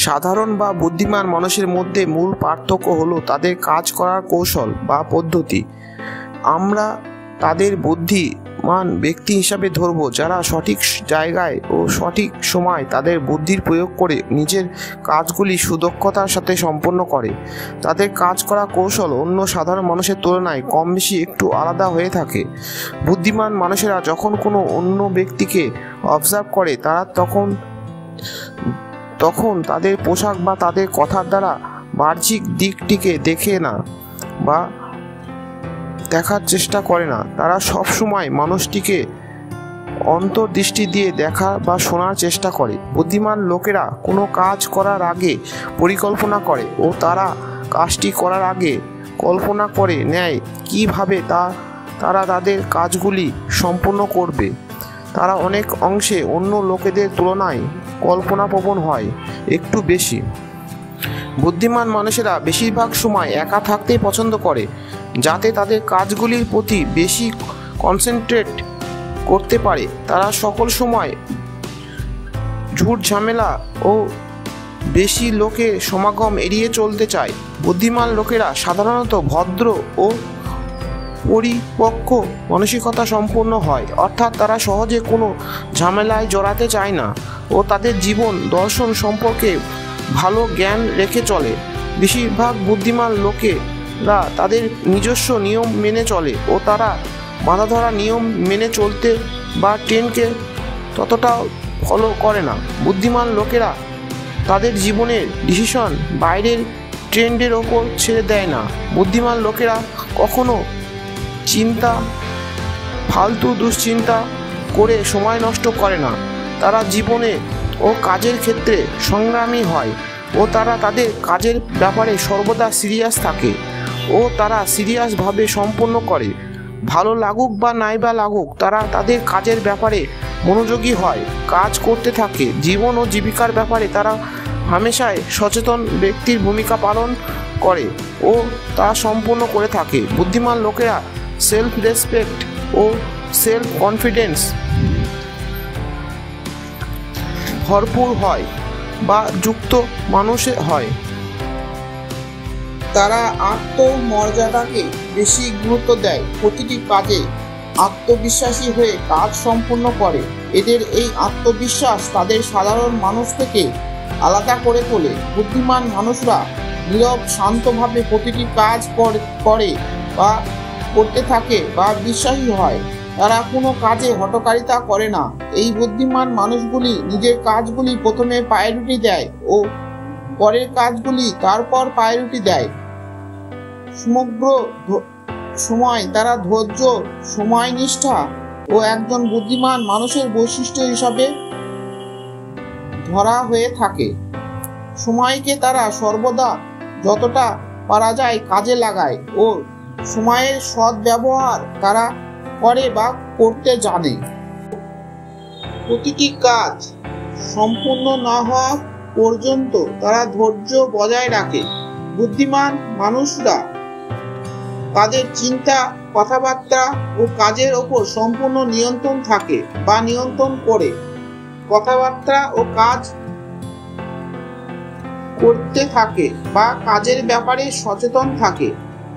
সাধারণ বা বুদ্ধিমান মানুষের মধ্যে মূল পার্থক্য হলো তাদের কাজ করার কৌশল বা পদ্ধতি। আমরা তাদের বুদ্ধিমান ব্যক্তি হিসাবে ধরব যারা সঠিক জায়গায় ও সঠিক সময় তাদের বুদ্ধির প্রয়োগ করে নিজের কাজগুলি সুদক্ষতার সাথে সম্পন্ন করে। তাদের কাজ করা কৌশল অন্য সাধারণ মানুষের তুলনায় কম বেশি একটু আলাদা হয়ে থাকে। বুদ্ধিমান মানুষেরা যখন কোনো অন্য ব্যক্তিকে অবজার্ভ করে তারা তখন তাদের পোশাক বা তাদের কথার দ্বারা বাহ্যিক দিকটিকে দেখে না বা দেখার চেষ্টা করে না। তারা সবসময় মানুষটিকে অন্তর্দৃষ্টি দিয়ে দেখা বা শোনার চেষ্টা করে। বুদ্ধিমান লোকেরা কোনো কাজ করার আগে পরিকল্পনা করে ও তারা কাজটি করার আগে কল্পনা করে নেয় কিভাবে তারা তাদের কাজগুলি সম্পন্ন করবে। তারা অনেক অংশে অন্য লোকেদের তুলনায় কল্পনাপ্রবণ হয় একটু বেশি। বুদ্ধিমান মানুষেরা বেশিরভাগ সময় একা থাকতেই পছন্দ করে যাতে তাদের কাজগুলির প্রতি বেশি কনসেন্ট্রেট করতে পারে। তারা সকল সময় ঝুট ঝামেলা ও বেশি লোকের সমাগম এড়িয়ে চলতে চায়। বুদ্ধিমান লোকেরা সাধারণত ভদ্র ও পরিপক্ক মানসিকতা সম্পন্ন হয়, অর্থাৎ তারা সহজে কোনো ঝামেলায় জড়াতে চায় না ও তাদের জীবন দর্শন সম্পর্কে ভালো জ্ঞান রেখে চলে। বেশিরভাগ বুদ্ধিমান লোকেরা তাদের নিজস্ব নিয়ম মেনে চলে ও তারা বাঁধা ধরা নিয়ম মেনে চলতে বা ট্রেন্ডকে ততটা ফলো করে না। বুদ্ধিমান লোকেরা তাদের জীবনের ডিসিশন বাইরের ট্রেন্ডের ওপর ছেড়ে দেয় না। বুদ্ধিমান লোকেরা কখনো ফালতু দুশ্চিন্তা করে সময় নষ্ট করে না। তারা জীবনে ও কাজের ক্ষেত্রে সংগ্রামী হয় ও তারা তাদের কাজের ব্যাপারে সর্বদা সিরিয়াস থাকে ও তারা সিরিয়াসভাবে সম্পন্ন করে। ভালো লাগুক বা নাই বা লাগুক তারা তাদের কাজের ব্যাপারে মনোযোগী হয়, কাজ করতে থাকে। জীবন ও জীবিকার ব্যাপারে তারা হামেশাই সচেতন ব্যক্তির ভূমিকা পালন করে ও তা সম্পন্ন করে থাকে। বুদ্ধিমান লোকেরা সেলফ রেসপেক্ট ও সেলফ কনফিডেন্স ভরপুর হয় বা যুক্ত মানুষের হয়। তারা আত্মমর্যাদাকে বেশি গুরুত্ব দেয়, প্রতিটি কাজে আত্মবিশ্বাসী হয়ে কাজ সম্পন্ন করে। এদের এই আত্মবিশ্বাস তাদের সাধারণ মানুষ থেকে আলাদা করে তোলে। বুদ্ধিমান মানুষরা নীরব শান্তভাবে প্রতিটি কাজ করে বা করতে থাকে বা বিশ্বাসী হয়। তারা কোনো কাজে হঠকারিতা করে না। এই বুদ্ধিমান মানুষগুলি নিজের কাজগুলি প্রথমে প্রায়োরিটি দেয় ও পরের কাজগুলি তারপর প্রায়োরিটি দেয়। সমগ্র সময় তারা ধৈর্য, সময়নিষ্ঠা ও একজন বুদ্ধিমান মানুষের বৈশিষ্ট্য হিসাবে ধরা হয়ে থাকে। সময়কে তারা সর্বদা যতটা পারা যায় কাজে লাগায় ও সময়ের সদ্ব্যবহার তারা করে বা করতে জানে। প্রতিটি কাজ সম্পূর্ণ না হওয়া পর্যন্ত তারা ধৈর্য বজায় রাখে। বুদ্ধিমান মানুষরা তাদের চিন্তা, কথাবার্তা ও কাজের ওপর সম্পূর্ণ নিয়ন্ত্রণ থাকে বা নিয়ন্ত্রণ করে কথাবার্তা ও কাজ করতে থাকে বা কাজের ব্যাপারে সচেতন থাকে।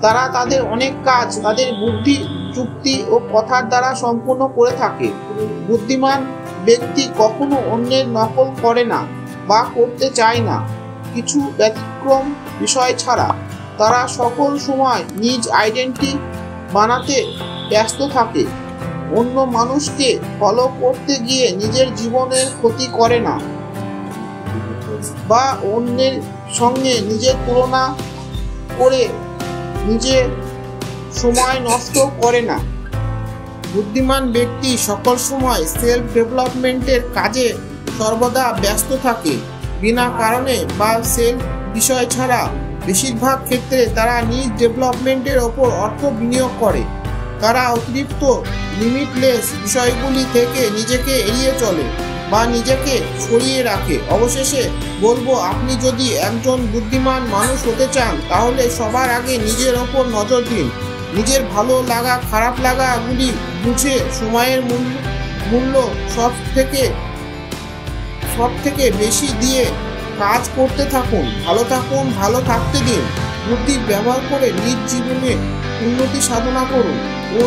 তারা তাদের অনেক কাজ তাদের বুদ্ধি, যুক্তি ও কথার দ্বারা সম্পূর্ণ করে থাকে। বুদ্ধিমান ব্যক্তি কখনো অন্যের নকল করে না বা করতে চায় না, কিছু ব্যতিক্রম বিষয় ছাড়া। তারা সকল সময় নিজ আইডেন্টিটি বানাতে ব্যস্ত থাকে। অন্য মানুষকে ফলো করতে গিয়ে নিজের জীবনের ক্ষতি করে না বা অন্যের সঙ্গে নিজের তুলনা করে নিজের সময় নষ্ট করে না। বুদ্ধিমান ব্যক্তি সকল সময় সেলফ ডেভেলপমেন্টের কাজে সর্বদা ব্যস্ত থাকে। বিনা কারণে বা সেলফ বিষয় ছাড়া বেশিরভাগ ক্ষেত্রে তারা নিজ ডেভেলপমেন্টের ওপর অর্থ বিনিয়োগ করে। তারা অতিরিক্ত লিমিটলেস বিষয়গুলি থেকে নিজেকে এড়িয়ে চলে বা নিজেকে সরিয়ে রাখে। অবশেষে বলবো, আপনি যদি একজন বুদ্ধিমান মানুষ হতে চান তাহলে সবার আগে নিজের ওপর নজর দিন। নিজের ভালো লাগা খারাপ লাগাগুলি বুঝে সময়ের মূল্য সব থেকে বেশি দিয়ে কাজ করতে থাকুন, ভালো থাকুন, ভালো থাকতে দিন। বুদ্ধি ব্যবহার করে নিজ জীবনে উন্নতি সাধনা করুন ও